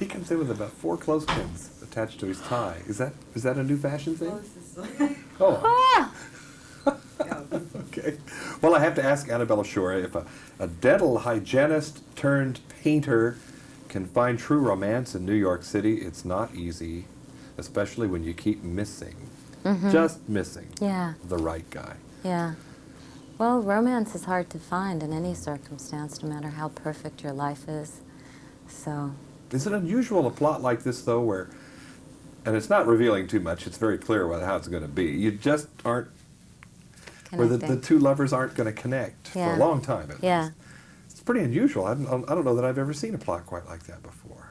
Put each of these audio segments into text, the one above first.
He comes in with about 4 clothespins attached to his tie. Is that a new fashion thing? Oh. Okay. Well, I have to ask Annabella Sciorra if a dental hygienist turned painter can find true romance in New York City. It's not easy, especially when you keep missing, just missing the right guy. Yeah. Well, romance is hard to find in any circumstance, no matter how perfect your life is. So. Is it unusual, a plot like this, though, where, and it's not revealing too much, it's very clear how it's going to be, you just aren't, where the two lovers aren't going to connect for a long time at least. It's pretty unusual. I don't know that I've ever seen a plot quite like that before.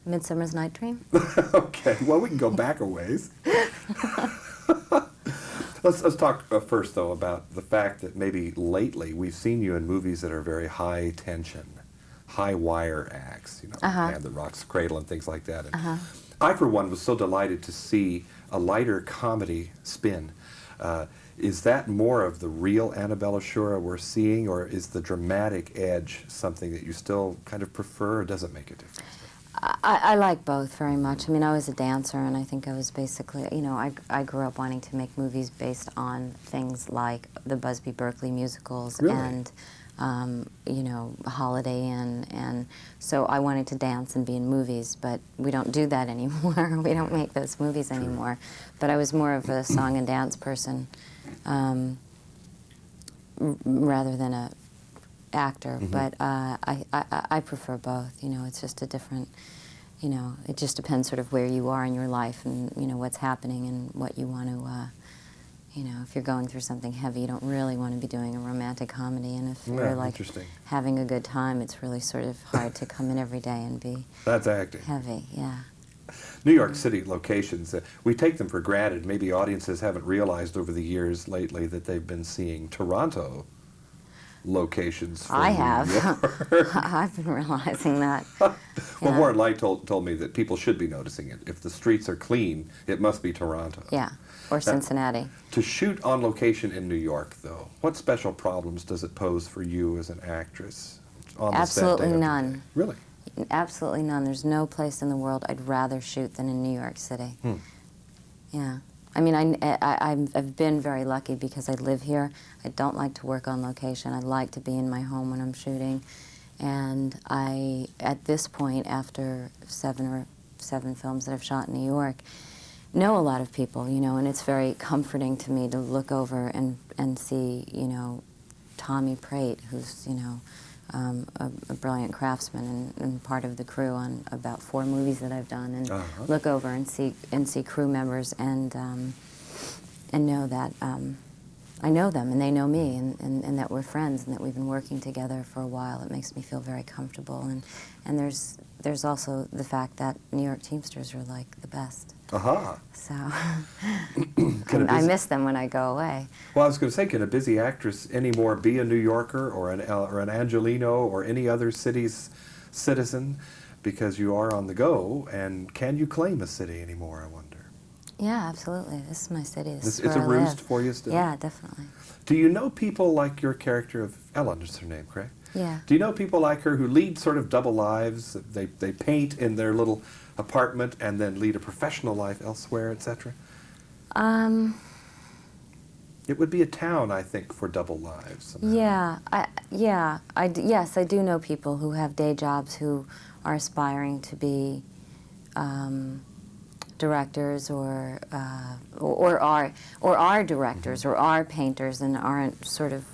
Midsummer's Night Dream? Okay, well, we can go back a ways. Let's talk first, though, about the fact that maybe lately we've seen you in movies that are very high tension, high wire acts, you know, Man That Rocks the Cradle and things like that. And I, for one, was so delighted to see a lighter comedy spin. Is that more of the real Annabella Sciorra we're seeing, or is the dramatic edge something that you still kind of prefer, or does it make a difference? I like both very much. I mean, I was a dancer, and I think I was basically, you know, I grew up wanting to make movies based on things like the Busby Berkeley musicals and, you know, Holiday Inn, and so I wanted to dance and be in movies, but we don't do that anymore. We don't make those movies anymore. But I was more of a song and dance person rather than a actor, but I prefer both. You know, it's just a different, you know, it just depends sort of where you are in your life and, you know, what's happening and what you want to, you know, if you're going through something heavy, you don't really want to be doing a romantic comedy, and if you're like having a good time, it's really sort of hard to come in every day and be heavy, New York City locations, we take them for granted. Maybe audiences haven't realized over the years lately that they've been seeing Toronto locations for I have. I've been realizing that. Well, Warren Light told me that people should be noticing it. If the streets are clean, it must be Toronto. Yeah, or Cincinnati. To shoot on location in New York, though, what special problems does it pose for you as an actress on the set? Absolutely none. Really? Absolutely none. There's no place in the world I'd rather shoot than in New York City. Yeah. I mean, I've been very lucky because I live here. I don't like to work on location. I like to be in my home when I'm shooting. And at this point, after seven films that I've shot in New York, know a lot of people, you know, and it's very comforting to me to look over and see, you know, Tommy Prate, who's, you know, a brilliant craftsman and part of the crew on about 4 movies that I've done, and look over and see crew members and know that I know them and they know me, and that we're friends and that we've been working together for a while. It makes me feel very comfortable, and there's also the fact that New York Teamsters are like the best. So I miss them when I go away. Well, I was going to say, can a busy actress anymore be a New Yorker or an Angelino or any other city's citizen, because you are on the go? And can you claim a city anymore, I wonder? Yeah, absolutely. This is my city. This is it's where a I roost live. for you still? Yeah, definitely. Do you know people like your character of Ellen, is her name, correct? Yeah. Do you know people like her who lead sort of double lives? They paint in their little apartment and then lead a professional life elsewhere, etc.? It would be a town, I think, for double lives somehow. Yeah. Yes, I do know people who have day jobs who are aspiring to be directors or are directors or are painters and aren't sort of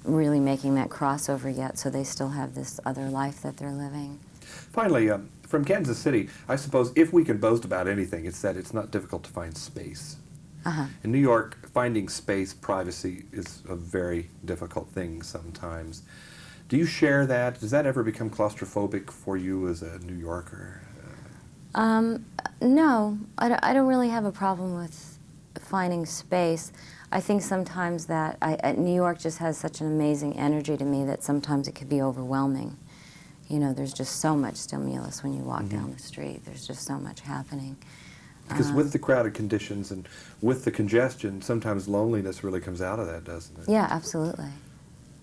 really making that crossover yet, so they still have this other life that they're living. Finally, from Kansas City, I suppose if we can boast about anything, it's that it's not difficult to find space. In New York, finding space, privacy, is a very difficult thing sometimes. Do you share that? Does that ever become claustrophobic for you as a New Yorker? No, I don't really have a problem with finding space. I think sometimes that New York just has such an amazing energy to me that sometimes it could be overwhelming. You know, there's just so much stimulus when you walk down the street. There's just so much happening. Because with the crowded conditions and with the congestion, sometimes loneliness really comes out of that, doesn't it? Yeah, absolutely.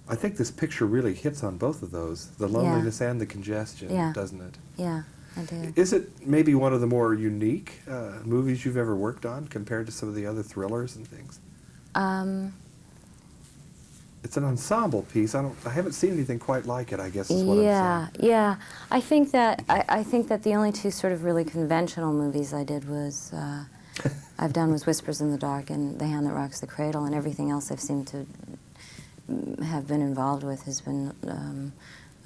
I think this picture really hits on both of those, the loneliness and the congestion, doesn't it? Yeah, I do. Is it maybe one of the more unique movies you've ever worked on compared to some of the other thrillers and things? It's an ensemble piece. I haven't seen anything quite like it, I guess is what I'm saying. Yeah. I think that the only two sort of really conventional movies I did was I've done was Whispers in the Dark and The Hand That Rocks the Cradle, and everything else I've seemed to have been involved with has been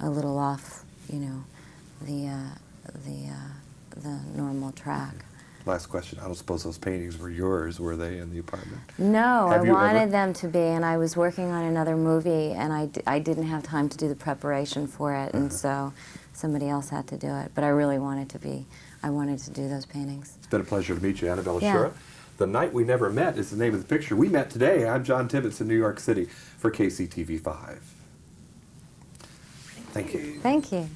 a little off, you know, the normal track. Last question. I don't suppose those paintings were yours, were they, in the apartment? No, I wanted them to be, and I was working on another movie, and I didn't have time to do the preparation for it, and so somebody else had to do it. But I really wanted to be, I wanted to do those paintings. It's been a pleasure to meet you, Annabella Yeah. Sciorra. The Night We Never Met is the name of the picture. We met today. I'm John Tibbetts in New York City for KCTV5. Thank you. Thank you.